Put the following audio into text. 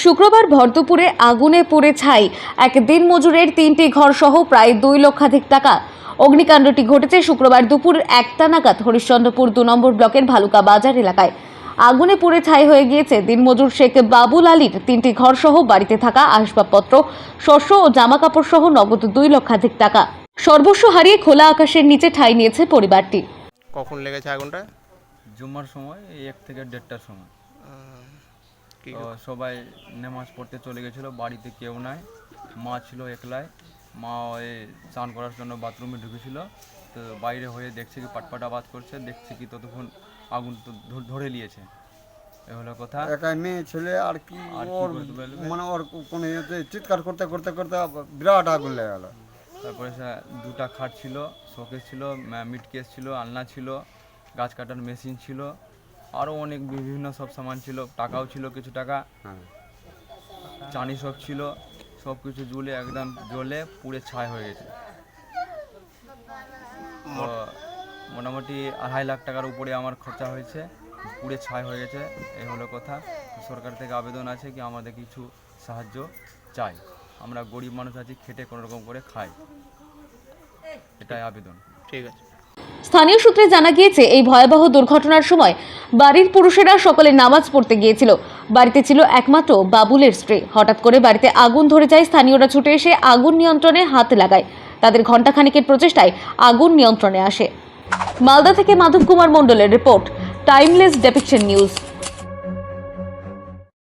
শুক্রবার ভর দুপুরে আগুনে পুড়ে ছাই এক দিনমজুরের 3টি ঘর সহ প্রায় 2 লক্ষাধিক টাকা। অগ্নিকাণ্ডটি ঘটেছে শুক্রবার দুপুর 1টা নাগাদ হরিশ্চন্দ্রপুর 2 নম্বর ব্লকের ভালুকা বাজার এলাকায়। আগুনে পুড়ে ছাই হয়ে গিয়েছে দিনমজুর শেখ বাবুল আলীর 3টি ঘর সহ বাড়িতে থাকা আসবাবপত্র, শস্য ও জামাকাপড় সহ নগদ 2 লক্ষাধিক টাকা। সর্বস্ব হারিয়ে খোলা আকাশের নিচে ঠাঁই নিয়েছে পরিবারটি। কখন লেগেছে আগুনটা? জুম্মার সময় 1 থেকে 1:30টার সময়। কি তো সবাই নামাজ পড়তে চলে গেছিলো, বাড়িতে কেউ নাই, মা ছিল একলাই। মা ওই স্নান করার জন্য বাথরুমে ঢুকেছিল, তো বাইরে হয়ে দেখছে কি পাটপাট আওয়াজ করছে, দেখছে কি ততক্ষণ আগুন তো ধরে নিয়েছে। এ হলো কথা। একাই মেয়ে ছেলে আর কি আর কি ওর করতে পারবে? মানে ওর কোনো ইয়েতে চিৎকার করতে করতে করতে বিরাট আগুন লেগে গেল। তারপরে দুটা খাট ছিল, শোকেস ছিল, মিট কেস ছিল, আলনা ছিল, গাছ কাটার মেশিন ছিল, আরও অনেক বিভিন্ন সব সামান ছিল, টাকাও ছিল কিছু টাকা, হ্যাঁ, চানি সব ছিল, সব কিছু জ্বলে একদম জ্বলে পুড়ে ছাই হয়ে গেছে। তো মোটামুটি 2.5 লাখ টাকার উপরে আমার খরচা হয়েছে, পুড়ে ছাই হয়ে গেছে। এই হলো কথা। তো সরকার থেকে আবেদন আছে কি আমাদের কিছু সাহায্য চাই, আমরা গরিব মানুষ আছি, খেটে কোনো রকম করে খাই, এটাই আবেদন। ঠিক আছে। স্থানীয় সূত্রে জানা গিয়েছে এই ভয়াবহ দুর্ঘটনার সময় বাড়ির পুরুষেরা সকলে নামাজ পড়তে গিয়েছিল। বাড়িতে ছিল একমাত্র বাবুলের স্ত্রী। হঠাৎ করে বাড়িতে আগুন ধরে যায়। স্থানীয়রা ছুটে এসে আগুন নিয়ন্ত্রণে হাত লাগায়। তাদের ঘণ্টাখানেকের প্রচেষ্টায় আগুন নিয়ন্ত্রণে আসে। মালদা থেকে মাধব কুমার মণ্ডলের রিপোর্ট, টাইমলেস ডেপিকশন নিউজ।